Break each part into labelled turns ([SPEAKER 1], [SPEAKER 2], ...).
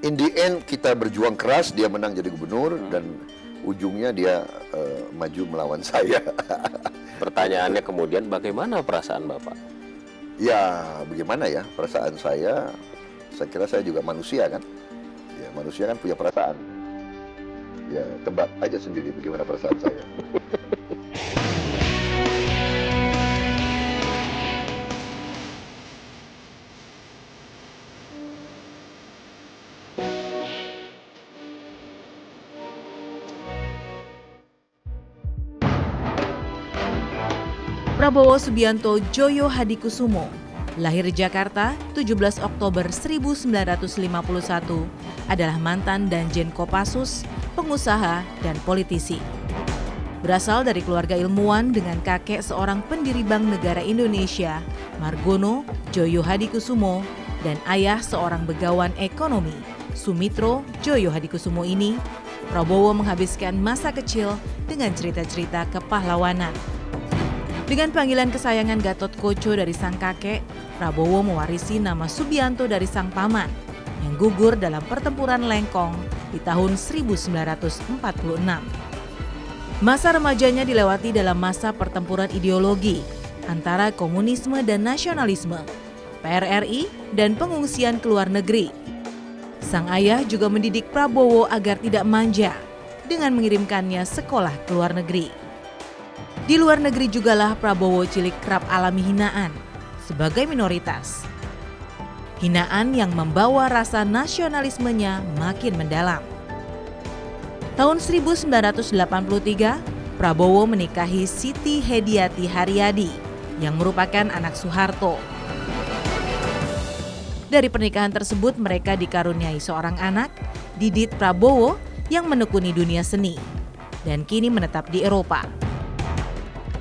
[SPEAKER 1] in the end kita berjuang keras, dia menang jadi gubernur dan ujungnya dia maju melawan saya.
[SPEAKER 2] Pertanyaannya kemudian bagaimana perasaan Bapak?
[SPEAKER 1] Ya bagaimana ya perasaan saya kira saya juga manusia kan. Ya manusia kan punya perasaan. Ya tebak aja sendiri bagaimana perasaan saya.
[SPEAKER 3] Prabowo Subianto Djoyo Hadikusumo, lahir di Jakarta 17 Oktober 1951, adalah mantan Danjen Kopassus, pengusaha, dan politisi. Berasal dari keluarga ilmuwan dengan kakek seorang pendiri Bank Negara Indonesia, Margono Djoyo Hadikusumo, dan ayah seorang begawan ekonomi, Sumitro Djoyo Hadikusumo ini, Prabowo menghabiskan masa kecil dengan cerita-cerita kepahlawanan. Dengan panggilan kesayangan Gatot Koco dari sang kakek, Prabowo mewarisi nama Subianto dari sang paman yang gugur dalam pertempuran Lengkong di tahun 1946. Masa remajanya dilewati dalam masa pertempuran ideologi antara komunisme dan nasionalisme, PRRI, dan pengungsian ke luar negeri. Sang ayah juga mendidik Prabowo agar tidak manja dengan mengirimkannya sekolah ke luar negeri. Di luar negeri jugalah Prabowo cilik kerap alami hinaan sebagai minoritas. Hinaan yang membawa rasa nasionalismenya makin mendalam. Tahun 1983, Prabowo menikahi Siti Hediati Haryadi yang merupakan anak Soeharto. Dari pernikahan tersebut mereka dikaruniai seorang anak, Didit Prabowo, yang menekuni dunia seni dan kini menetap di Eropa.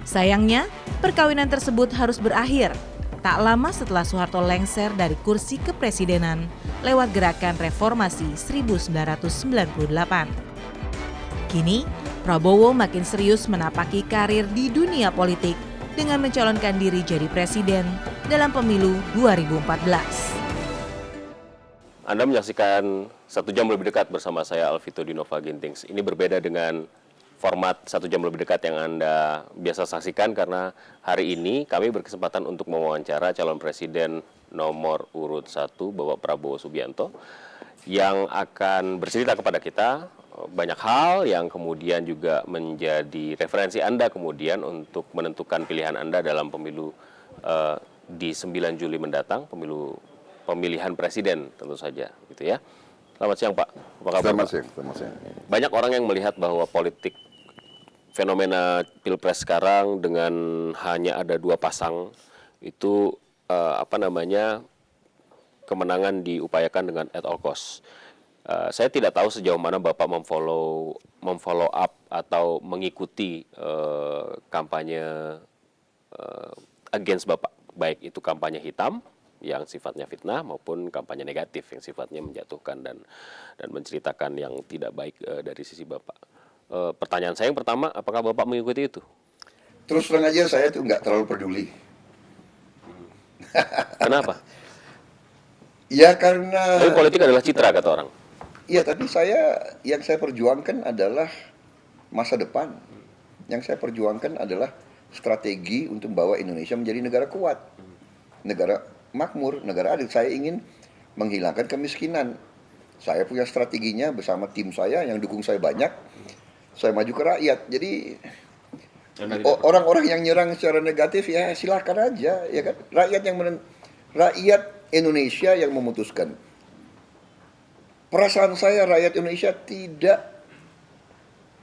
[SPEAKER 3] Sayangnya, perkawinan tersebut harus berakhir tak lama setelah Soeharto lengser dari kursi kepresidenan lewat gerakan reformasi 1998. Kini, Prabowo makin serius menapaki karir di dunia politik dengan mencalonkan diri jadi presiden dalam pemilu 2014.
[SPEAKER 2] Anda menyaksikan 1 jam lebih dekat bersama saya Alvito Dinova Gintings. Ini berbeda dengan format 1 jam lebih dekat yang Anda biasa saksikan karena hari ini kami berkesempatan untuk mewawancara calon presiden nomor urut 1 Bapak Prabowo Subianto yang akan bercerita kepada kita banyak hal yang kemudian juga menjadi referensi Anda kemudian untuk menentukan pilihan Anda dalam pemilu di 9 Juli mendatang, pemilihan presiden tentu saja gitu ya. Selamat siang Pak. Apa kabar?
[SPEAKER 1] Selamat siang.
[SPEAKER 2] Banyak orang yang melihat bahwa politik fenomena Pilpres sekarang dengan hanya ada 2 pasang itu kemenangan diupayakan dengan at all cost. Saya tidak tahu sejauh mana Bapak memfollow up atau mengikuti kampanye against Bapak, baik itu kampanye hitam yang sifatnya fitnah maupun kampanye negatif yang sifatnya menjatuhkan dan menceritakan yang tidak baik dari sisi Bapak. Pertanyaan saya yang pertama, apakah Bapak mengikuti itu?
[SPEAKER 1] Terus terang aja saya tuh nggak terlalu peduli.
[SPEAKER 2] Kenapa?
[SPEAKER 1] Ya karena...
[SPEAKER 2] Tapi politik adalah citra kata orang.
[SPEAKER 1] Iya, tapi yang saya perjuangkan adalah masa depan. Yang saya perjuangkan adalah strategi untuk membawa Indonesia menjadi negara kuat, negara makmur, negara adil. Saya ingin menghilangkan kemiskinan. Saya punya strateginya bersama tim saya yang dukung saya banyak. Saya maju ke rakyat. Jadi orang-orang yang nyerang secara negatif ya silakan aja, ya kan? Rakyat Indonesia yang memutuskan. Perasaan saya rakyat Indonesia tidak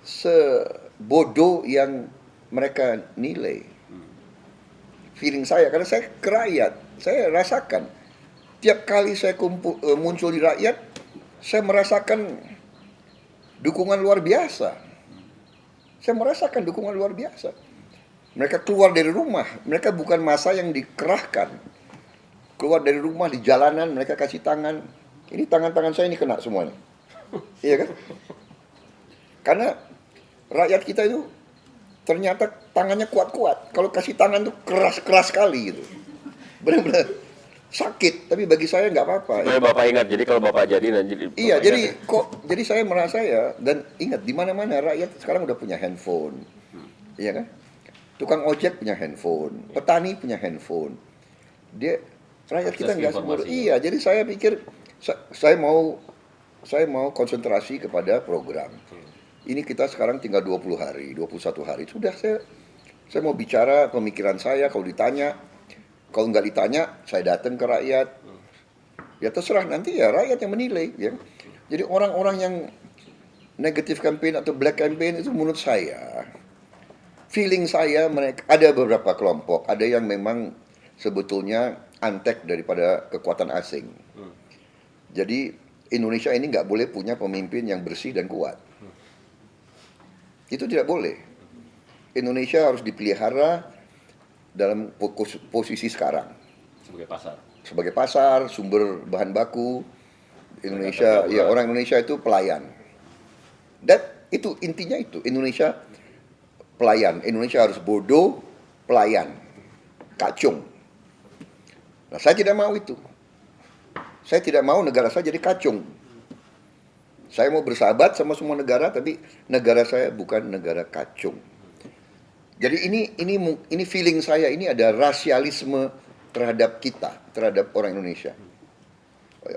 [SPEAKER 1] sebodoh yang mereka nilai. Feeling saya, karena saya ke rakyat, saya rasakan. Tiap kali saya muncul di rakyat, saya merasakan dukungan luar biasa. Saya merasakan dukungan luar biasa. Mereka keluar dari rumah, mereka bukan massa yang dikerahkan. Keluar dari rumah, di jalanan, mereka kasih tangan. Ini tangan-tangan saya ini kena semuanya. Iya kan? Karena rakyat kita itu ternyata tangannya kuat-kuat. Kalau kasih tangan tuh keras-keras sekali gitu. Benar-benar. sakit, tapi bagi saya nggak apa-apa.
[SPEAKER 2] Supaya Bapak ingat, jadi kalau Bapak jadi nanti
[SPEAKER 1] Iya,
[SPEAKER 2] Bapak
[SPEAKER 1] jadi
[SPEAKER 2] ingat.
[SPEAKER 1] jadi saya merasa ya, dan ingat di mana-mana rakyat sekarang udah punya handphone, iya kan? Tukang ojek punya handphone, petani punya handphone. Dia rakyat kita
[SPEAKER 2] Akses
[SPEAKER 1] nggak sebodoh.
[SPEAKER 2] informasinya.
[SPEAKER 1] Iya, jadi saya pikir saya mau konsentrasi kepada program. Ini kita sekarang tinggal 20 hari, 21 hari. Sudah saya mau bicara pemikiran saya, kalau ditanya, kalau nggak ditanya, saya datang ke rakyat. Ya terserah nanti ya rakyat yang menilai ya. Jadi orang-orang yang negatif campaign atau black campaign itu menurut saya, feeling saya mereka ada beberapa kelompok, ada yang memang sebetulnya antek daripada kekuatan asing. Jadi Indonesia ini nggak boleh punya pemimpin yang bersih dan kuat. Itu tidak boleh. Indonesia harus dipelihara dalam posisi sekarang.
[SPEAKER 2] Sebagai pasar.
[SPEAKER 1] Sebagai pasar, sumber bahan baku, Indonesia, ya orang Indonesia itu pelayan. Dan itu intinya itu, Indonesia pelayan. Indonesia harus bodoh, pelayan, kacung. Nah, saya tidak mau itu. Saya tidak mau negara saya jadi kacung. Saya mau bersahabat sama semua negara, tapi negara saya bukan negara kacung. Jadi ini feeling saya, ini ada rasialisme terhadap kita, terhadap orang Indonesia.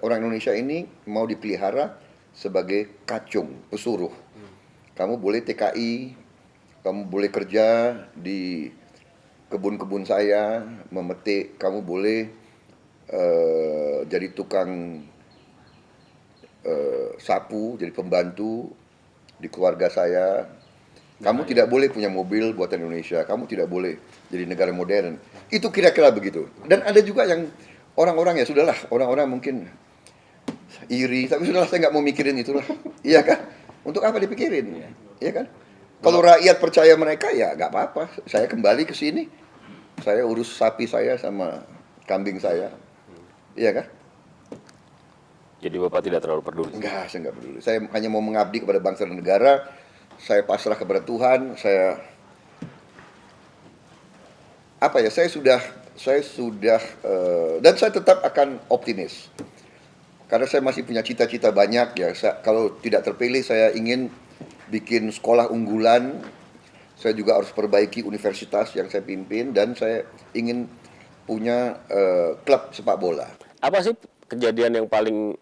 [SPEAKER 1] Orang Indonesia ini mau dipelihara sebagai kacung, pesuruh. Kamu boleh TKI, kamu boleh kerja di kebun-kebun saya, memetik, kamu boleh jadi tukang sapu, jadi pembantu di keluarga saya. Kamu tidak boleh punya mobil buatan Indonesia, kamu tidak boleh jadi negara modern. Itu kira-kira begitu. Dan ada juga yang orang-orang ya sudahlah, orang-orang mungkin iri, tapi sudahlah saya nggak mau mikirin itulah. Iya kan? Untuk apa dipikirin? Iya kan? Kalau rakyat percaya mereka ya nggak apa-apa. Saya kembali ke sini, saya urus sapi saya sama kambing saya. Iya kan?
[SPEAKER 2] Jadi Bapak tidak terlalu peduli.
[SPEAKER 1] Enggak, saya enggak peduli. Saya hanya mau mengabdi kepada bangsa dan negara. Saya pasrah kepada Tuhan. Saya sudah dan saya tetap akan optimis. Karena saya masih punya cita-cita banyak ya. Kalau tidak terpilih saya ingin bikin sekolah unggulan. Saya juga harus perbaiki universitas yang saya pimpin dan saya ingin punya klub sepak bola.
[SPEAKER 2] Apa sih kejadian yang paling,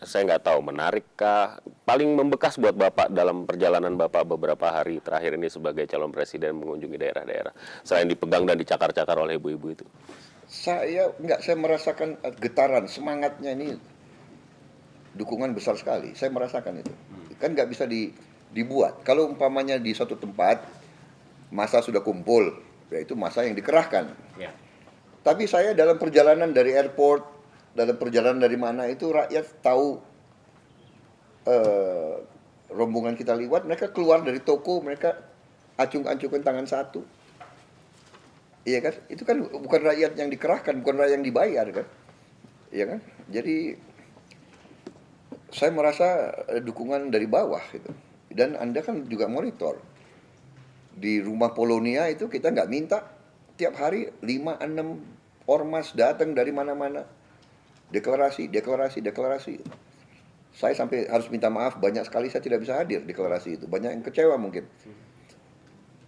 [SPEAKER 2] saya nggak tahu, menarikkah, paling membekas buat Bapak dalam perjalanan Bapak beberapa hari terakhir ini sebagai calon presiden mengunjungi daerah-daerah, selain dipegang dan dicakar-cakar oleh ibu-ibu itu?
[SPEAKER 1] Saya merasakan getaran, semangatnya ini dukungan besar sekali. Saya merasakan itu. Kan nggak bisa dibuat. Kalau umpamanya di suatu tempat massa sudah kumpul, yaitu massa yang dikerahkan.
[SPEAKER 2] Ya.
[SPEAKER 1] Tapi saya dalam perjalanan dari airport, dalam perjalanan dari mana itu rakyat tahu rombongan kita lewat, mereka keluar dari toko, mereka acung-acungkan tangan satu. Iya kan? Itu kan bukan rakyat yang dikerahkan, bukan rakyat yang dibayar kan? Iya kan? Jadi saya merasa dukungan dari bawah gitu. Dan Anda kan juga monitor. Di rumah Polonia itu kita nggak minta tiap hari 5-6 ormas datang dari mana-mana. Deklarasi. Saya sampai harus minta maaf, banyak sekali saya tidak bisa hadir deklarasi itu. Banyak yang kecewa mungkin.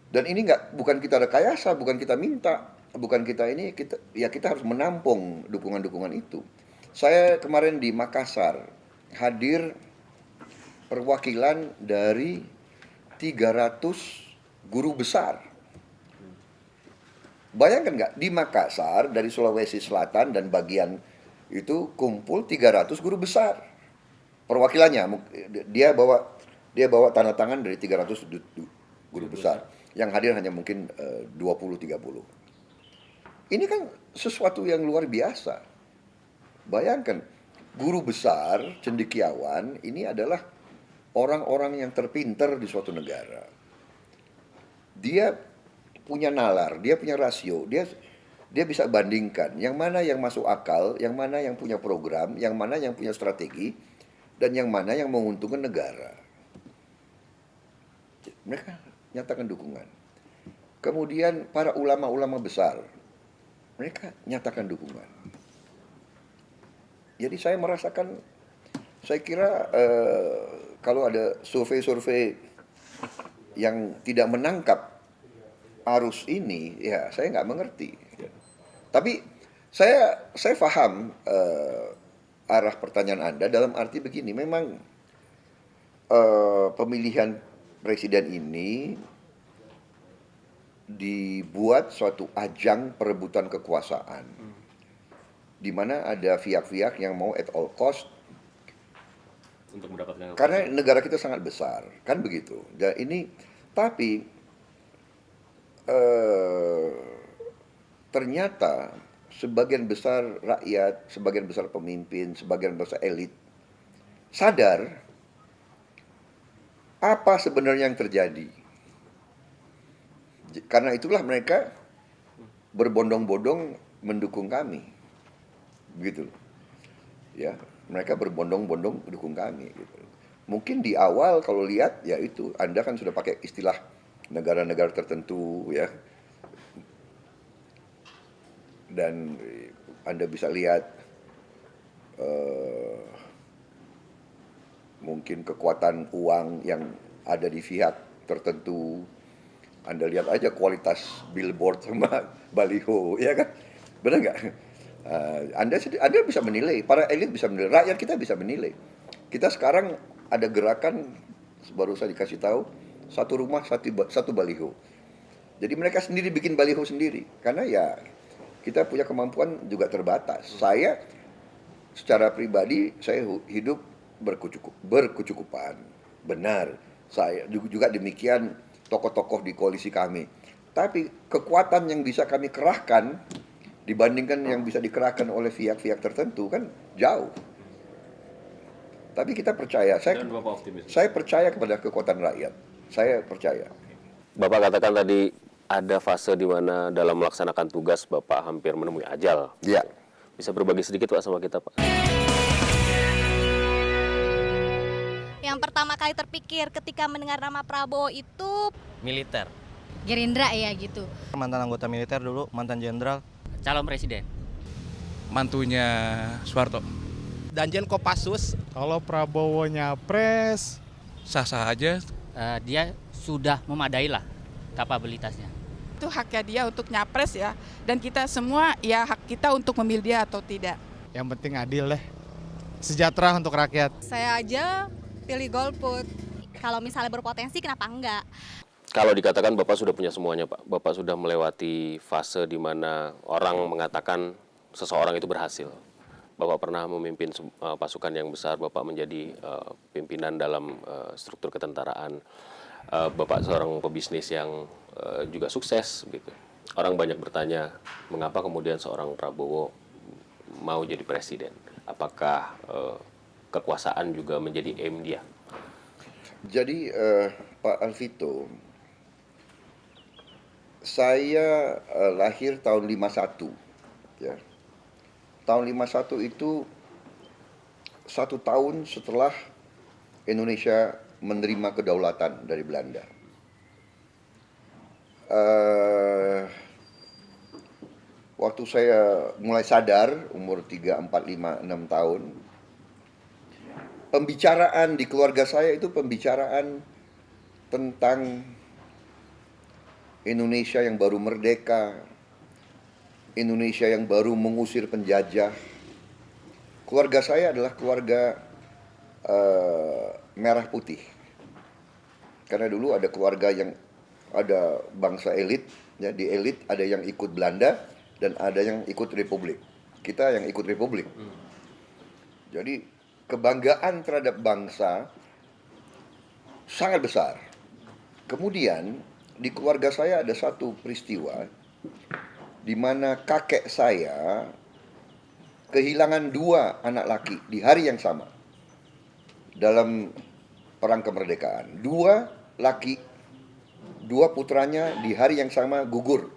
[SPEAKER 1] Dan ini bukan kita rekayasa, bukan kita minta, bukan kita ini, kita harus menampung dukungan-dukungan itu. Saya kemarin di Makassar hadir perwakilan dari 300 guru besar. Bayangkan nggak, di Makassar dari Sulawesi Selatan dan bagian itu kumpul 300 guru besar. Perwakilannya dia bawa tanda tangan dari 300 guru besar. Yang hadir hanya mungkin 20-30. Ini kan sesuatu yang luar biasa. Bayangkan, guru besar, cendekiawan ini adalah orang-orang yang terpinter di suatu negara. Dia punya nalar, dia punya rasio, dia bisa bandingkan yang mana yang masuk akal, yang mana yang punya program, yang mana yang punya strategi, dan yang mana yang menguntungkan negara. Mereka nyatakan dukungan. Kemudian para ulama-ulama besar, mereka nyatakan dukungan. Jadi saya merasakan, saya kira kalau ada survei-survei yang tidak menangkap arus ini, ya saya nggak mengerti. Tapi saya paham arah pertanyaan Anda dalam arti begini, memang pemilihan presiden ini dibuat suatu ajang perebutan kekuasaan, di mana ada pihak-pihak yang mau at all cost
[SPEAKER 2] Untuk mendapatkan
[SPEAKER 1] karena negara kita sangat besar, kan begitu. Dan ini, tapi ternyata sebagian besar rakyat, sebagian besar pemimpin, sebagian besar elit sadar apa sebenarnya yang terjadi. Karena itulah mereka berbondong-bondong mendukung kami, begitu. Ya, mereka berbondong-bondong mendukung kami. Gitu. Mungkin di awal kalau lihat, ya itu Anda kan sudah pakai istilah negara-negara tertentu, ya. Dan Anda bisa lihat mungkin kekuatan uang yang ada di pihak tertentu. Anda lihat aja kualitas billboard sama baliho, ya kan? Benar nggak? Anda bisa menilai, para elit bisa menilai, rakyat kita bisa menilai. Kita sekarang ada gerakan, baru saya dikasih tahu, satu rumah satu baliho. Jadi mereka sendiri bikin baliho sendiri, karena ya kita punya kemampuan juga terbatas. Saya secara pribadi saya hidup berkecukupan, benar. Saya juga demikian tokoh-tokoh di koalisi kami. Tapi kekuatan yang bisa kami kerahkan dibandingkan yang bisa dikerahkan oleh pihak-pihak tertentu kan jauh. Tapi kita percaya, saya percaya kepada kekuatan rakyat. Saya percaya.
[SPEAKER 2] Bapak katakan tadi ada fase di mana dalam melaksanakan tugas Bapak hampir menemui ajal.
[SPEAKER 1] Iya.
[SPEAKER 2] Bisa berbagi sedikit Pak sama kita, Pak?
[SPEAKER 4] Yang pertama kali terpikir ketika mendengar nama Prabowo itu
[SPEAKER 5] Militer,
[SPEAKER 4] Gerindra ya gitu.
[SPEAKER 5] mantan anggota militer dulu, mantan jenderal.
[SPEAKER 6] calon presiden.
[SPEAKER 7] Mantunya Soeharto.
[SPEAKER 8] Danjen Kopassus.
[SPEAKER 9] Kalau Prabowo nyapres,
[SPEAKER 7] Sah-sah aja.
[SPEAKER 6] Dia sudah memadai lah kapabilitasnya.
[SPEAKER 10] Itu haknya dia untuk nyapres ya, dan kita semua ya hak kita untuk memilih dia atau tidak.
[SPEAKER 9] yang penting adil deh. Sejahtera untuk rakyat.
[SPEAKER 10] Saya aja pilih golput.
[SPEAKER 4] Kalau misalnya berpotensi kenapa enggak?
[SPEAKER 2] Kalau dikatakan Bapak sudah punya semuanya, Pak. Bapak sudah melewati fase di mana orang mengatakan seseorang itu berhasil. Bapak pernah memimpin pasukan yang besar, Bapak menjadi pimpinan dalam struktur ketentaraan. Bapak seorang pebisnis yang juga sukses, gitu. Orang banyak bertanya, mengapa kemudian seorang Prabowo mau jadi presiden? Apakah kekuasaan juga menjadi aim dia?
[SPEAKER 1] Jadi Pak Alvito, saya lahir tahun 51, ya. Tahun 51 itu 1 tahun setelah Indonesia menerima kedaulatan dari Belanda. Waktu saya mulai sadar, umur 3, 4, 5, 6 tahun, pembicaraan di keluarga saya itu pembicaraan tentang Indonesia yang baru merdeka, Indonesia yang baru mengusir penjajah. Keluarga saya adalah keluarga merah putih. Karena dulu ada keluarga yang ada bangsa elit, ya, di elit ada yang ikut Belanda dan ada yang ikut Republik. Kita yang ikut Republik. Jadi kebanggaan terhadap bangsa sangat besar. Kemudian di keluarga saya ada satu peristiwa di mana kakek saya kehilangan 2 anak laki di hari yang sama dalam perang kemerdekaan. 2 laki, 2 putranya di hari yang sama gugur.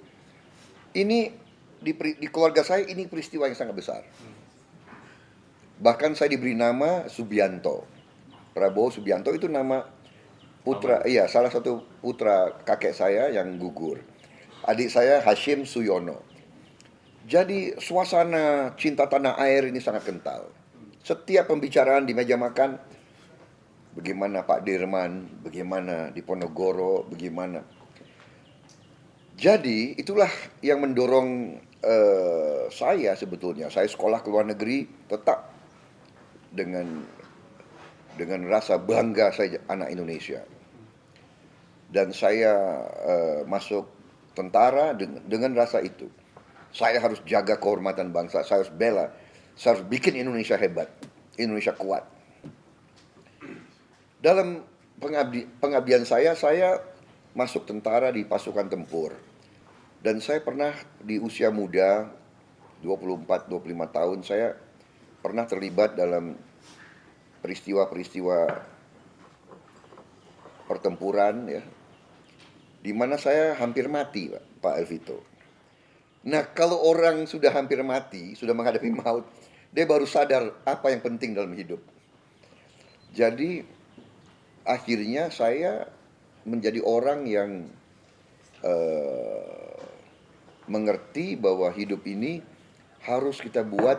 [SPEAKER 1] Ini di keluarga saya ini peristiwa yang sangat besar. Bahkan saya diberi nama Subianto. Prabowo Subianto itu nama putra, iya, salah satu putra kakek saya yang gugur. Adik saya Hashim Suyono. Jadi suasana cinta tanah air ini sangat kental. Setiap pembicaraan di meja makan, bagaimana Pak Dirman, bagaimana di Ponorogo, bagaimana. Jadi itulah yang mendorong saya sebetulnya. Saya sekolah ke luar negeri tetap dengan rasa bangga saya anak Indonesia. Dan saya masuk tentara dengan rasa itu. Saya harus jaga kehormatan bangsa, saya harus bela, saya harus bikin Indonesia hebat, Indonesia kuat. Dalam pengabdian saya masuk tentara di pasukan tempur. Dan saya pernah di usia muda, 24-25 tahun, saya pernah terlibat dalam peristiwa-peristiwa pertempuran, ya, di mana saya hampir mati, Pak Alvito. Nah, kalau orang sudah hampir mati, sudah menghadapi maut, dia baru sadar apa yang penting dalam hidup. Jadi, akhirnya saya menjadi orang yang mengerti bahwa hidup ini harus kita buat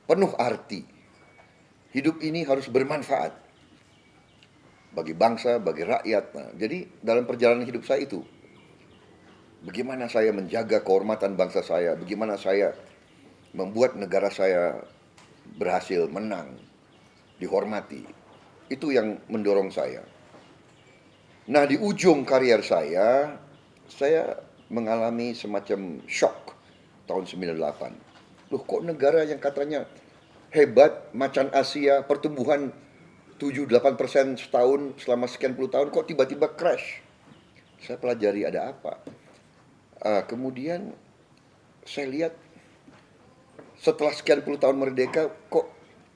[SPEAKER 1] penuh arti. Hidup ini harus bermanfaat bagi bangsa, bagi rakyat. Nah, jadi dalam perjalanan hidup saya itu, bagaimana saya menjaga kehormatan bangsa saya, bagaimana saya membuat negara saya berhasil menang, dihormati. Itu yang mendorong saya. Nah, di ujung karier saya mengalami semacam shock tahun 98. Loh, kok negara yang katanya hebat, macan Asia, pertumbuhan 7-8% setahun selama sekian puluh tahun, kok tiba-tiba crash? Saya pelajari ada apa. Kemudian saya lihat setelah sekian puluh tahun merdeka, kok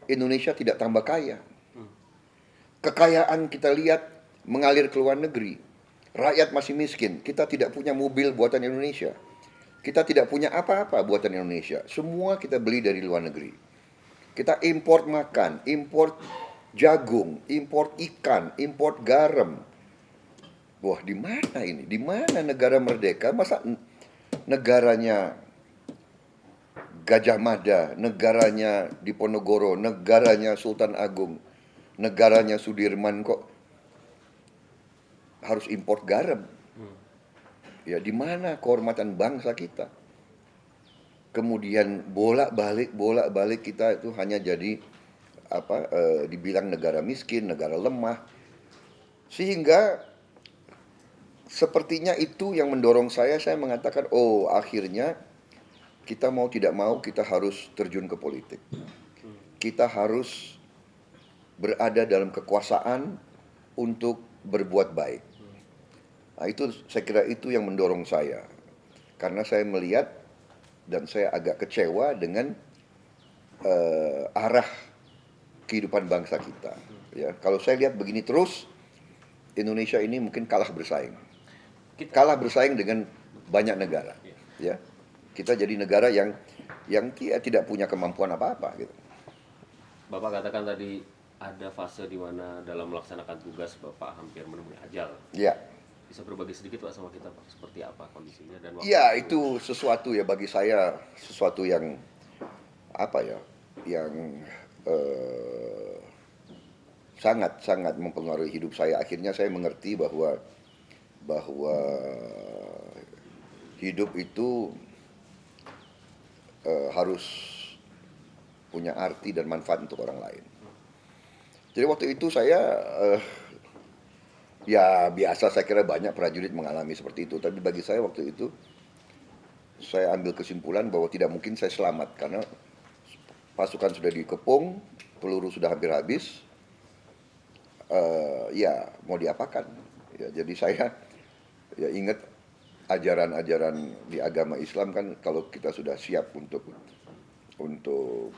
[SPEAKER 1] Indonesia tidak tambah kaya. Kekayaan kita lihat mengalir ke luar negeri. Rakyat masih miskin. Kita tidak punya mobil buatan Indonesia. Kita tidak punya apa-apa buatan Indonesia. Semua kita beli dari luar negeri. Kita import makan, import jagung, import ikan, import garam. Wah, di mana ini? Di mana negara merdeka? Masa negaranya Gajah Mada, negaranya Diponegoro, negaranya Sultan Agung, negaranya Sudirman kok harus import garam? Ya, di mana kehormatan bangsa kita? Kemudian bolak-balik kita itu hanya jadi dibilang negara miskin, negara lemah. Sehingga sepertinya itu yang mendorong saya mengatakan, oh, akhirnya kita mau tidak mau kita harus terjun ke politik. Kita harus berada dalam kekuasaan untuk berbuat baik. Nah, itu saya kira itu yang mendorong saya. Karena saya melihat dan saya agak kecewa dengan arah kehidupan bangsa kita. Ya, kalau saya lihat begini terus, Indonesia ini mungkin kalah bersaing. Kalah bersaing dengan banyak negara. Ya, kita jadi negara yang tidak punya kemampuan apa-apa. Gitu.
[SPEAKER 2] Bapak katakan tadi ada fase di mana dalam melaksanakan tugas Bapak hampir menemui ajal.
[SPEAKER 1] Ya.
[SPEAKER 2] Bisa berbagi sedikit Pak sama kita Pak, seperti apa kondisinya dan waktu?
[SPEAKER 1] Ya, itu sesuatu ya bagi saya, sesuatu yang yang sangat mempengaruhi hidup saya. Akhirnya saya mengerti bahwa hidup itu harus punya arti dan manfaat untuk orang lain. Jadi waktu itu saya ya biasa, saya kira banyak prajurit mengalami seperti itu. Tapi bagi saya waktu itu, saya ambil kesimpulan bahwa tidak mungkin saya selamat. Karena pasukan sudah dikepung, peluru sudah hampir habis. Ya mau diapakan. Ya, jadi saya ya ingat ajaran-ajaran di agama Islam kan, kalau kita sudah siap untuk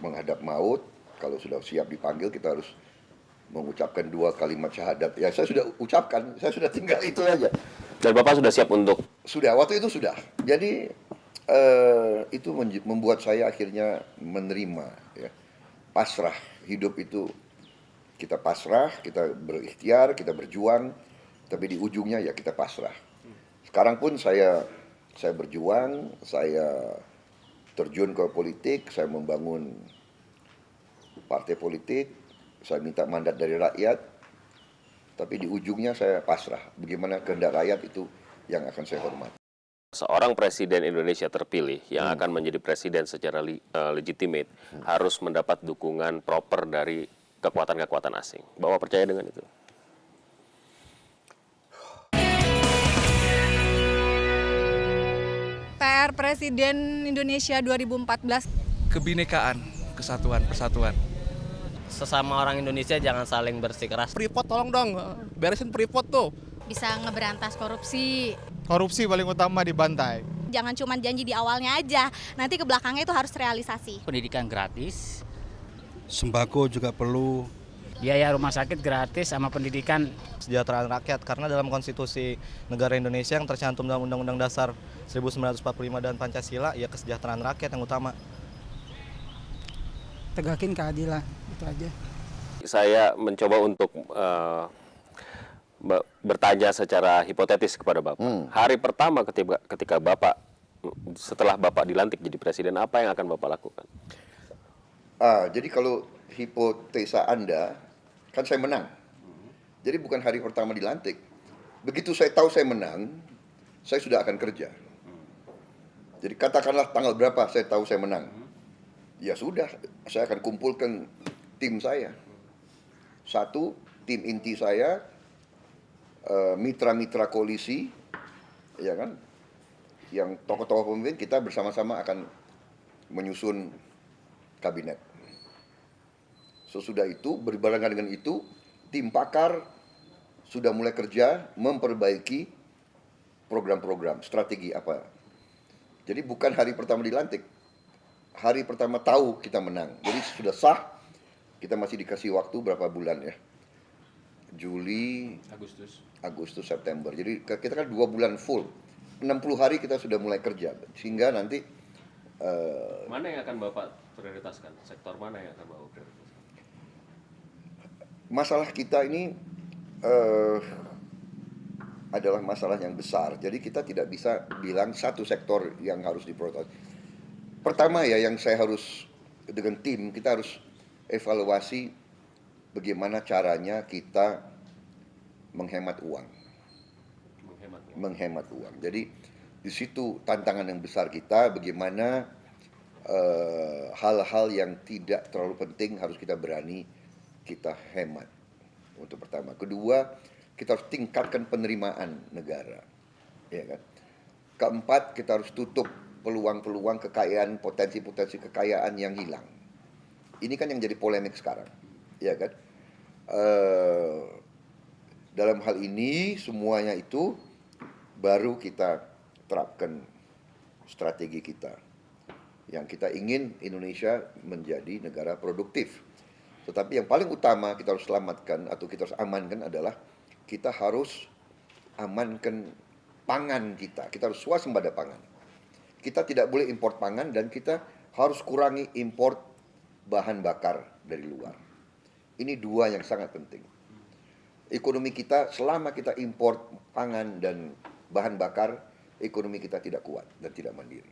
[SPEAKER 1] menghadap maut, kalau sudah siap dipanggil, kita harus mengucapkan 2 kalimat syahadat. Ya, saya sudah ucapkan, saya sudah tinggal itu aja.
[SPEAKER 2] Dan Bapak sudah siap untuk?
[SPEAKER 1] Sudah, waktu itu sudah. Jadi itu membuat saya akhirnya menerima, ya, pasrah. Hidup itu kita pasrah, kita berikhtiar, kita berjuang, tapi di ujungnya ya kita pasrah. Sekarang pun saya berjuang, saya terjun ke politik, saya membangun partai politik, saya minta mandat dari rakyat, tapi di ujungnya saya pasrah. Bagaimana kehendak rakyat itu yang akan saya hormati.
[SPEAKER 2] Seorang presiden Indonesia terpilih yang akan menjadi presiden secara legitimate harus mendapat dukungan proper dari kekuatan-kekuatan asing. Bapak percaya dengan itu?
[SPEAKER 11] PR Presiden Indonesia 2014.
[SPEAKER 7] Kebinekaan, kesatuan, persatuan.
[SPEAKER 5] Sesama orang Indonesia jangan saling bersikeras.
[SPEAKER 8] Freeport tolong dong, beresin Freeport tuh.
[SPEAKER 4] Bisa ngeberantas korupsi.
[SPEAKER 9] Korupsi paling utama dibantai.
[SPEAKER 4] Jangan cuma janji di awalnya aja, nanti ke belakangnya itu harus realisasi.
[SPEAKER 6] Pendidikan gratis,
[SPEAKER 12] Sembako juga perlu.
[SPEAKER 6] biaya rumah sakit gratis sama pendidikan.
[SPEAKER 5] Kesejahteraan rakyat, karena dalam konstitusi negara Indonesia yang tercantum dalam Undang-Undang Dasar 1945 dan Pancasila, ya kesejahteraan rakyat yang utama.
[SPEAKER 11] Tegakin keadilan, itu aja.
[SPEAKER 2] Saya mencoba untuk bertanya secara hipotetis kepada Bapak. Hari pertama ketika Bapak, setelah Bapak dilantik jadi presiden, apa yang akan Bapak lakukan?
[SPEAKER 1] Jadi kalau hipotesa Anda, kan saya menang. Jadi bukan hari pertama dilantik. Begitu saya tahu saya menang, saya sudah akan kerja. Jadi katakanlah tanggal berapa saya tahu saya menang. Ya sudah, saya akan kumpulkan tim saya. Satu, tim inti saya, mitra-mitra koalisi, ya kan? Yang tokoh-tokoh pemimpin, kita bersama-sama akan menyusun kabinet. Sesudah itu, berbarengan dengan itu, tim pakar sudah mulai kerja memperbaiki program-program, strategi apa. Jadi bukan hari pertama dilantik, hari pertama tahu kita menang. Jadi sudah sah, kita masih dikasih waktu berapa bulan ya? Juli, Agustus, September. Jadi kita kan 2 bulan full. 60 hari kita sudah mulai kerja. Sehingga nanti
[SPEAKER 2] mana yang akan Bapak prioritaskan? Sektor mana yang akan Bapak prioritaskan?
[SPEAKER 1] Masalah kita ini adalah masalah yang besar. Jadi kita tidak bisa bilang satu sektor yang harus diprioritaskan. Pertama ya, yang saya harus dengan tim, kita harus evaluasi bagaimana caranya kita menghemat uang. Menghemat uang. Jadi di situ tantangan yang besar kita, bagaimana hal-hal yang tidak terlalu penting harus kita berani kita hemat. Untuk pertama. Kedua, kita harus tingkatkan penerimaan negara. Ya kan? Keempat, kita harus tutup peluang-peluang kekayaan, potensi-potensi kekayaan yang hilang. Ini kan yang jadi polemik sekarang. Ya kan? Dalam hal ini semuanya itu baru kita terapkan strategi kita. Yang kita ingin Indonesia menjadi negara produktif. Tetapi yang paling utama kita harus selamatkan atau kita harus amankan adalah kita harus amankan pangan kita. Kita harus swasembada pangan. Kita tidak boleh import pangan dan kita harus kurangi import bahan bakar dari luar. Ini dua yang sangat penting. Ekonomi kita, selama kita import pangan dan bahan bakar, ekonomi kita tidak kuat dan tidak mandiri.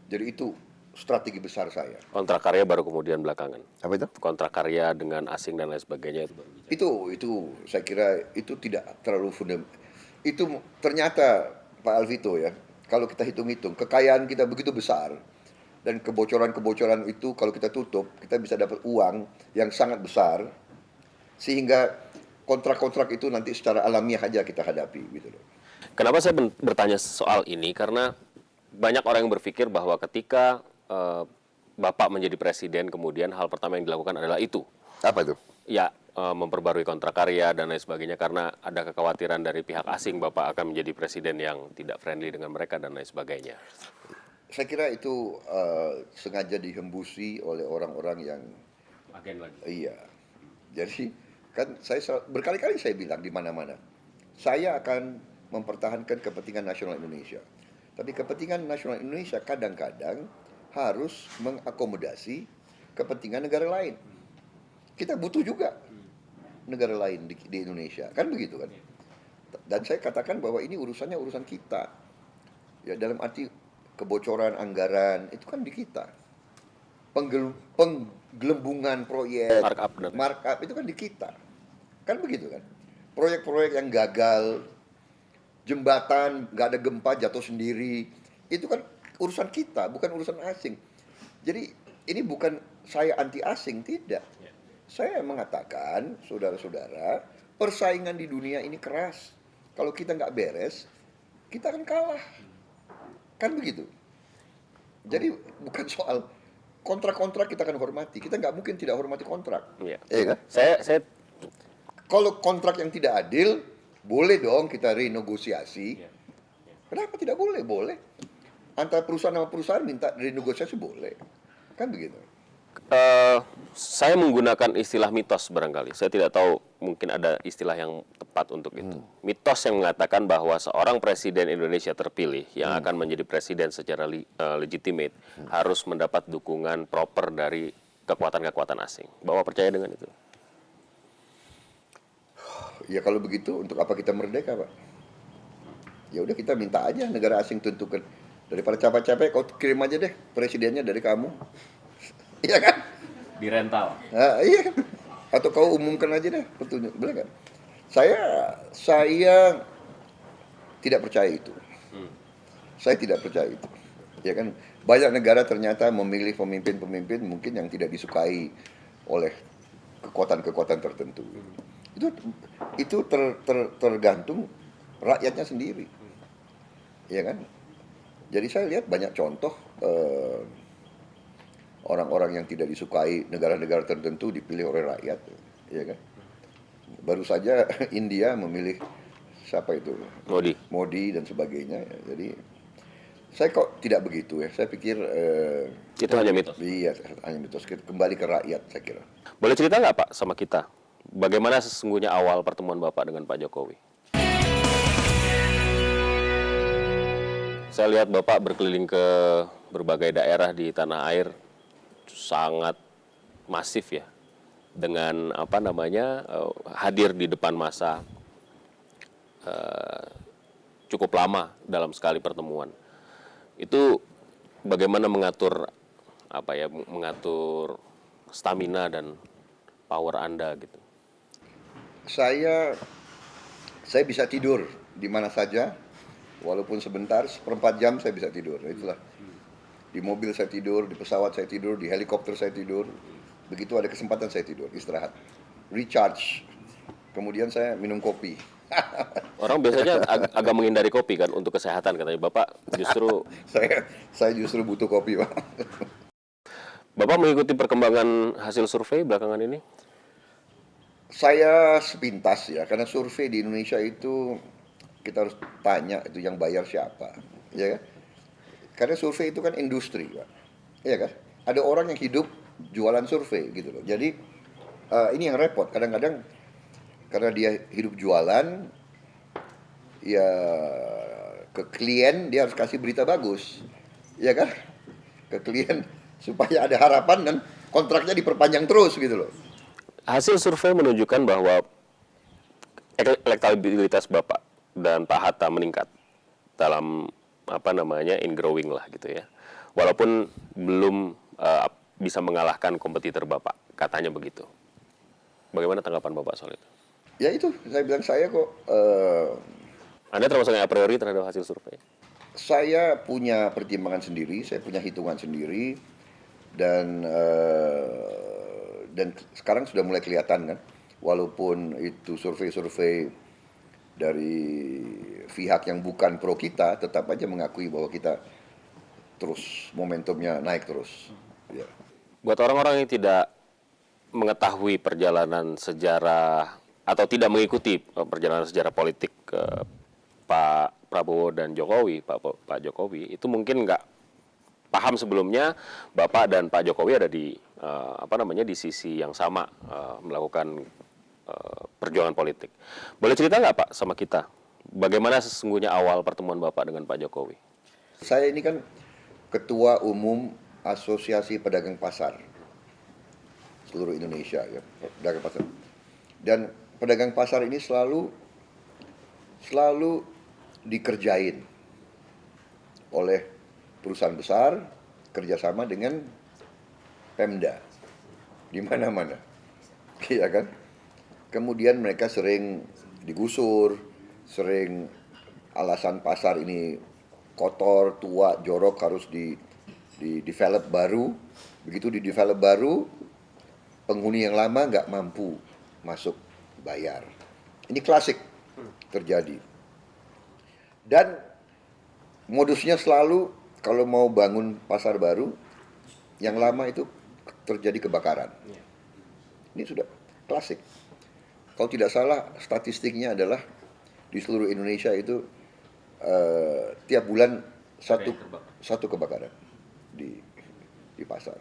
[SPEAKER 1] Jadi itu strategi besar saya.
[SPEAKER 2] Kontrak karya baru kemudian belakangan.
[SPEAKER 1] Apa itu?
[SPEAKER 2] Kontrak karya dengan asing dan lain sebagainya itu.
[SPEAKER 1] Itu saya kira itu tidak terlalu fundamental. Itu ternyata Pak Alvito ya, kalau kita hitung-hitung kekayaan kita begitu besar dan kebocoran-kebocoran itu kalau kita tutup, kita bisa dapat uang yang sangat besar sehingga kontrak-kontrak itu nanti secara alamiah aja kita hadapi gitu loh.
[SPEAKER 2] Kenapa saya bertanya soal ini? Karena banyak orang yang berpikir bahwa ketika Bapak menjadi presiden, kemudian hal pertama yang dilakukan adalah itu.
[SPEAKER 1] Apa itu?
[SPEAKER 2] Ya, memperbarui kontrak karya dan lain sebagainya, karena ada kekhawatiran dari pihak asing Bapak akan menjadi presiden yang tidak friendly dengan mereka dan lain sebagainya.
[SPEAKER 1] Saya kira itu sengaja dihembusi oleh orang-orang yang
[SPEAKER 2] agen lagi.
[SPEAKER 1] Iya. Jadi kan saya berkali-kali saya bilang di mana-mana, saya akan mempertahankan kepentingan nasional Indonesia. Tapi kepentingan nasional Indonesia kadang-kadang harus mengakomodasi kepentingan negara lain. Kita butuh juga negara lain di Indonesia, kan begitu kan? Dan saya katakan bahwa ini urusannya urusan kita. Ya dalam arti kebocoran anggaran itu kan di kita. penggelembungan proyek, markup itu kan di kita. Kan begitu kan? Proyek-proyek yang gagal, jembatan nggak ada gempa jatuh sendiri, itu kan urusan kita, bukan urusan asing. Jadi ini bukan saya anti asing, tidak. Saya mengatakan, saudara-saudara, persaingan di dunia ini keras. Kalau kita nggak beres, kita akan kalah. Kan begitu. Jadi bukan soal kontrak-kontrak kita akan hormati. Kita nggak mungkin tidak hormati kontrak.
[SPEAKER 2] Iya.
[SPEAKER 1] Kan? Kalau kontrak yang tidak adil, boleh dong kita renegosiasi. Kenapa tidak boleh? Boleh. Antara perusahaan sama perusahaan minta renegosiasi boleh. Kan begitu.
[SPEAKER 2] Saya menggunakan istilah mitos barangkali. Saya tidak tahu, mungkin ada istilah yang tepat untuk itu. Mitos yang mengatakan bahwa seorang presiden Indonesia terpilih yang akan menjadi presiden secara legitimate harus mendapat dukungan proper dari kekuatan-kekuatan asing. Bapak percaya dengan itu?
[SPEAKER 1] Ya kalau begitu untuk apa kita merdeka, Pak? Ya udah kita minta aja negara asing tentukan. Daripada capek-capek kau kirim aja deh presidennya dari kamu. Iya kan?
[SPEAKER 2] Dirental.
[SPEAKER 1] Nah, iya kan? Atau kau umumkan aja deh petunjuk, boleh kan? Saya tidak percaya itu. Saya tidak percaya itu. Ya kan? Banyak negara ternyata memilih pemimpin-pemimpin mungkin yang tidak disukai oleh kekuatan-kekuatan tertentu. Itu tergantung rakyatnya sendiri. Ya kan? Jadi saya lihat banyak contoh orang-orang yang tidak disukai negara-negara tertentu dipilih oleh rakyat, ya kan? Baru saja India memilih siapa itu? Modi dan sebagainya. Jadi saya kok tidak begitu ya. Saya pikir
[SPEAKER 2] itu hanya mitos.
[SPEAKER 1] Iya, hanya mitos. Kembali ke rakyat saya kira.
[SPEAKER 2] Boleh cerita nggak Pak sama kita? Bagaimana sesungguhnya awal pertemuan Bapak dengan Pak Jokowi? Saya lihat Bapak berkeliling ke berbagai daerah di tanah air sangat masif ya, dengan hadir di depan massa cukup lama dalam sekali pertemuan. Itu bagaimana mengatur stamina dan power Anda gitu?
[SPEAKER 1] Saya bisa tidur di mana saja. Walaupun sebentar, seperempat jam saya bisa tidur. Itulah. Di mobil saya tidur, di pesawat saya tidur, di helikopter saya tidur. Begitu ada kesempatan saya tidur, istirahat. Recharge. Kemudian saya minum kopi.
[SPEAKER 2] Orang biasanya agak menghindari kopi kan untuk kesehatan katanya. Bapak justru...
[SPEAKER 1] saya justru butuh kopi, Pak.
[SPEAKER 2] Bapak mengikuti perkembangan hasil survei belakangan ini?
[SPEAKER 1] Saya sepintas ya, karena survei di Indonesia itu kita harus tanya itu yang bayar siapa, ya kan? Karena survei itu kan industri, Pak. Iya kan? Ada orang yang hidup jualan survei gitu loh. Jadi ini yang repot. Kadang-kadang karena dia hidup jualan, ya ke klien dia harus kasih berita bagus, ya kan? Ke klien supaya ada harapan dan kontraknya diperpanjang terus gitu loh.
[SPEAKER 2] Hasil survei menunjukkan bahwa elektabilitas Bapak dan Pak Hatta meningkat dalam in growing lah gitu ya. Walaupun belum bisa mengalahkan kompetitor Bapak, katanya begitu. Bagaimana tanggapan Bapak soal itu?
[SPEAKER 1] Ya itu, saya bilang saya kok...
[SPEAKER 2] Anda termasuk yang a priori terhadap hasil survei?
[SPEAKER 1] Saya punya pertimbangan sendiri, saya punya hitungan sendiri, dan sekarang sudah mulai kelihatan kan, walaupun itu survei-survei dari pihak yang bukan pro kita, tetap aja mengakui bahwa kita terus momentumnya naik terus. Ya.
[SPEAKER 2] Buat orang-orang yang tidak mengetahui perjalanan sejarah atau tidak mengikuti perjalanan sejarah politik Pak Prabowo dan Jokowi, Pak Jokowi, itu mungkin nggak paham sebelumnya Bapak dan Pak Jokowi ada di di sisi yang sama melakukan perjuangan politik. Boleh cerita nggak Pak sama kita? Bagaimana sesungguhnya awal pertemuan Bapak dengan Pak Jokowi?
[SPEAKER 1] Saya ini kan Ketua Umum Asosiasi Pedagang Pasar seluruh Indonesia, ya, pedagang pasar. Dan pedagang pasar ini selalu dikerjain oleh perusahaan besar kerjasama dengan Pemda di mana-mana, iya kan? Kemudian mereka sering digusur, sering alasan pasar ini kotor, tua, jorok, harus di develop baru. Begitu di develop baru, penghuni yang lama nggak mampu masuk bayar. Ini klasik terjadi. Dan modusnya selalu kalau mau bangun pasar baru, yang lama itu terjadi kebakaran. Ini sudah klasik. Kalau tidak salah, statistiknya adalah di seluruh Indonesia itu tiap bulan satu kebakaran di pasar.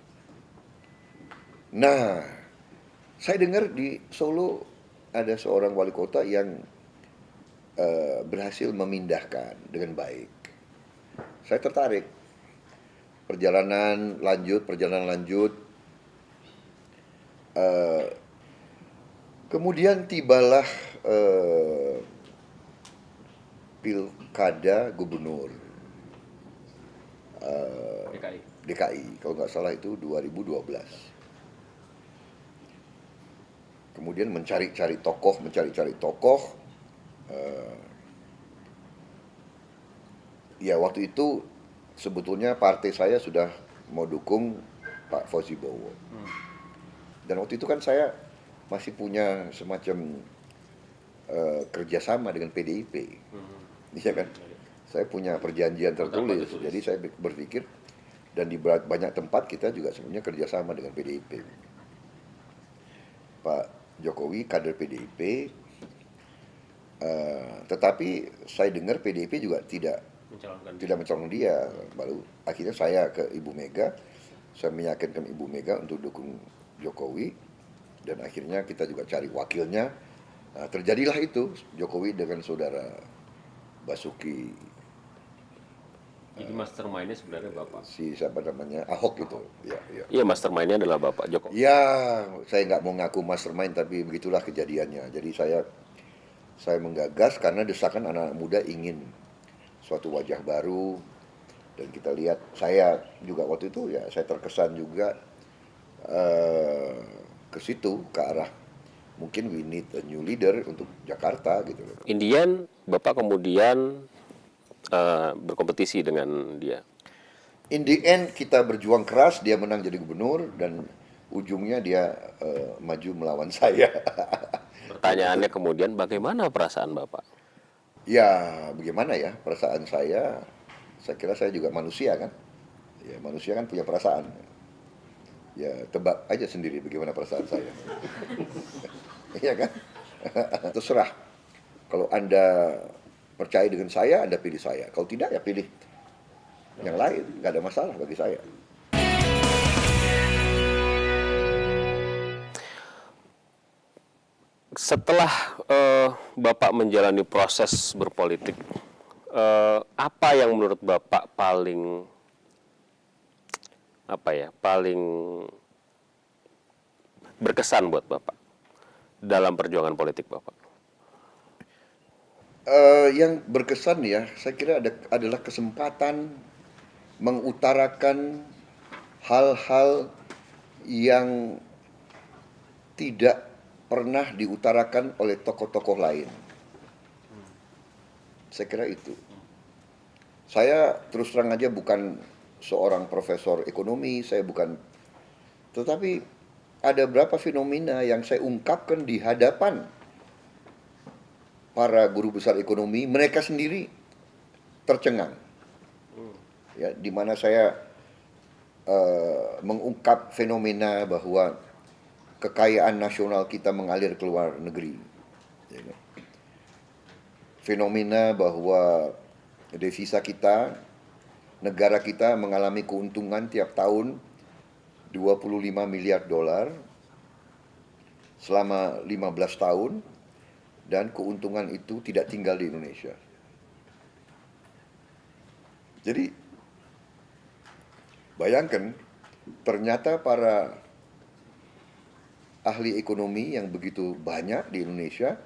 [SPEAKER 1] Nah, saya dengar di Solo ada seorang wali kota yang berhasil memindahkan dengan baik. Saya tertarik. Perjalanan lanjut. Kemudian tibalah pilkada gubernur DKI, kalau nggak salah itu 2012. Kemudian mencari-cari tokoh. Ya waktu itu sebetulnya partai saya sudah mau dukung Pak Fauzi Bowo. Dan waktu itu kan saya masih punya semacam kerjasama dengan PDIP. Iya kan? Saya punya perjanjian tertulis. Jadi saya berpikir, dan di banyak tempat kita juga sebenarnya kerjasama dengan PDIP. Pak Jokowi kader PDIP, tetapi saya dengar PDIP juga tidak mencalonkan dia. Lalu akhirnya saya ke Ibu Mega, saya meyakinkan Ibu Mega untuk dukung Jokowi, dan akhirnya kita juga cari wakilnya. Terjadilah itu, Jokowi dengan saudara Basuki.
[SPEAKER 2] Jadi mastermind-nya sebenarnya Bapak?
[SPEAKER 1] Si siapa namanya, Ahok itu.
[SPEAKER 2] Iya, mastermind-nya adalah Bapak Jokowi.
[SPEAKER 1] Ya, saya nggak mau ngaku mastermind, tapi begitulah kejadiannya. Jadi saya menggagas karena desakan anak-anak muda ingin suatu wajah baru. Dan kita lihat, saya juga waktu itu ya saya terkesan juga ke situ, ke arah mungkin we need a new leader untuk Jakarta gitu.
[SPEAKER 2] Indian, Bapak kemudian berkompetisi dengan dia.
[SPEAKER 1] In the end kita berjuang keras, dia menang jadi gubernur, dan ujungnya dia maju melawan saya.
[SPEAKER 2] Pertanyaannya kemudian, bagaimana perasaan Bapak?
[SPEAKER 1] Ya, bagaimana ya perasaan saya? Saya kira saya juga manusia kan. Ya, manusia kan punya perasaan. Ya, tebak aja sendiri bagaimana perasaan saya. Iya kan? Terserah. Kalau Anda percaya dengan saya, Anda pilih saya. Kalau tidak, ya pilih yang lain. Nggak ada masalah bagi saya.
[SPEAKER 2] Setelah Bapak menjalani proses berpolitik, apa yang menurut Bapak paling berkesan buat Bapak dalam perjuangan politik Bapak?
[SPEAKER 1] Yang berkesan ya, saya kira adalah kesempatan mengutarakan hal-hal yang tidak pernah diutarakan oleh tokoh-tokoh lain. Saya kira itu. Saya terus terang aja bukan seorang profesor ekonomi, tetapi ada beberapa fenomena yang saya ungkapkan di hadapan para guru besar ekonomi, mereka sendiri tercengang. Ya, di mana saya mengungkap fenomena bahwa kekayaan nasional kita mengalir ke luar negeri. Ya, fenomena bahwa devisa kita, negara kita mengalami keuntungan tiap tahun 25 miliar dolar selama 15 tahun, dan keuntungan itu tidak tinggal di Indonesia. Jadi, bayangkan, ternyata para ahli ekonomi yang begitu banyak di Indonesia,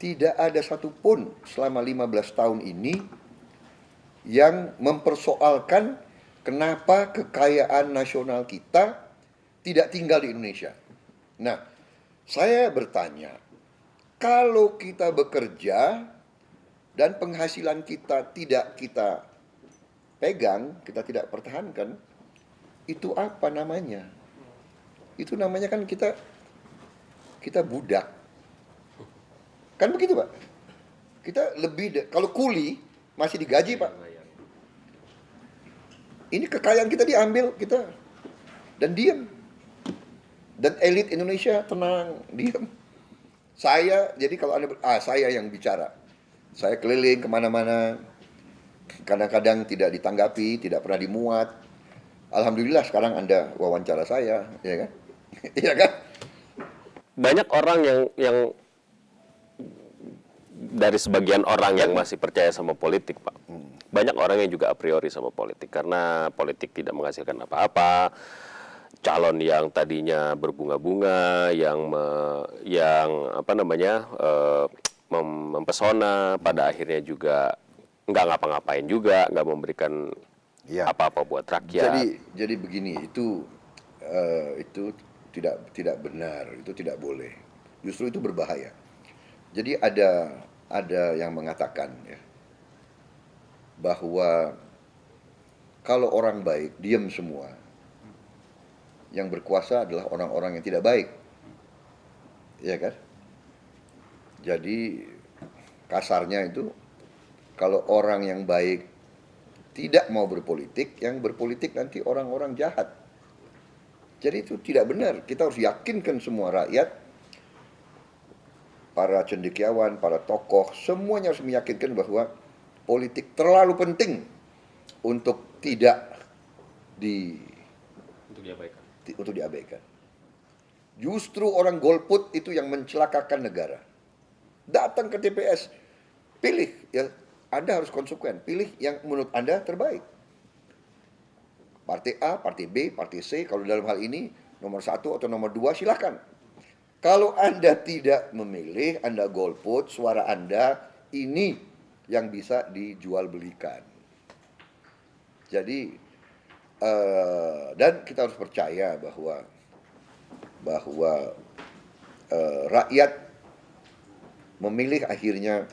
[SPEAKER 1] tidak ada satupun selama 15 tahun ini yang mempersoalkan kenapa kekayaan nasional kita tidak tinggal di Indonesia. Nah, saya bertanya, kalau kita bekerja dan penghasilan kita tidak kita pegang, kita tidak pertahankan, itu apa namanya? Itu namanya kan kita budak. Kan begitu, Pak? Kita kalau kuli masih digaji, Pak. Ini kekayaan kita diambil, kita dan diam. Dan elit Indonesia tenang, diam. Jadi kalau saya yang bicara. Saya keliling kemana-mana. Kadang-kadang tidak ditanggapi, tidak pernah dimuat. Alhamdulillah sekarang Anda wawancara saya, ya kan? Iya kan?
[SPEAKER 2] Banyak orang yang dari sebagian orang yang masih percaya sama politik, Pak. Banyak orang yang juga a priori sama politik karena politik tidak menghasilkan apa-apa. Calon yang tadinya berbunga-bunga, yang mempesona, pada akhirnya juga nggak ngapa-ngapain juga, nggak memberikan apa-apa buat rakyat.
[SPEAKER 1] Jadi begini, itu tidak benar, itu tidak boleh. Justru itu berbahaya. Jadi ada yang mengatakan ya, bahwa kalau orang baik diam semua, yang berkuasa adalah orang-orang yang tidak baik, ya kan? Jadi kasarnya itu, kalau orang yang baik tidak mau berpolitik, yang berpolitik nanti orang-orang jahat. Jadi itu tidak benar. Kita harus yakinkan semua rakyat, para cendekiawan, para tokoh, semuanya harus meyakinkan bahwa politik terlalu penting untuk diabaikan. Justru orang golput itu yang mencelakakan negara. Datang ke TPS, pilih, ya Anda harus konsekuen, pilih yang menurut Anda terbaik. Partai A, partai B, partai C, kalau dalam hal ini nomor 1 atau nomor 2 silakan. Kalau Anda tidak memilih, Anda golput, suara Anda ini yang bisa dijual belikan. Jadi, dan kita harus percaya bahwa rakyat memilih akhirnya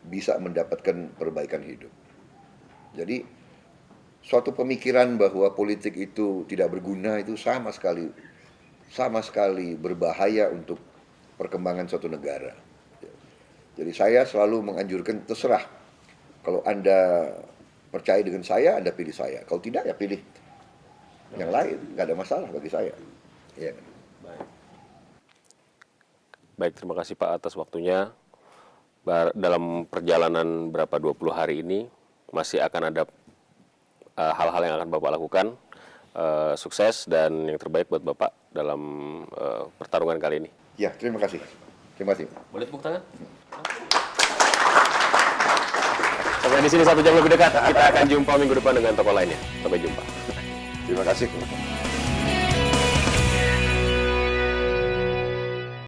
[SPEAKER 1] bisa mendapatkan perbaikan hidup. Jadi, suatu pemikiran bahwa politik itu tidak berguna itu sama sekali berbahaya untuk perkembangan suatu negara. Jadi saya selalu menganjurkan, terserah. Kalau Anda percaya dengan saya, Anda pilih saya. Kalau tidak, ya pilih yang lain. Nggak ada masalah bagi saya. Ya.
[SPEAKER 2] Baik, terima kasih Pak atas waktunya. Dalam perjalanan berapa 20 hari ini, masih akan ada hal-hal yang akan Bapak lakukan. Sukses dan yang terbaik buat Bapak dalam pertarungan kali ini.
[SPEAKER 1] Ya, terima kasih. Terima kasih.
[SPEAKER 2] Boleh tepuk tangan? Sampai di sini 1 jam lebih dekat. Kita akan jumpa minggu depan dengan tokoh lainnya. Sampai jumpa.
[SPEAKER 1] Terima kasih.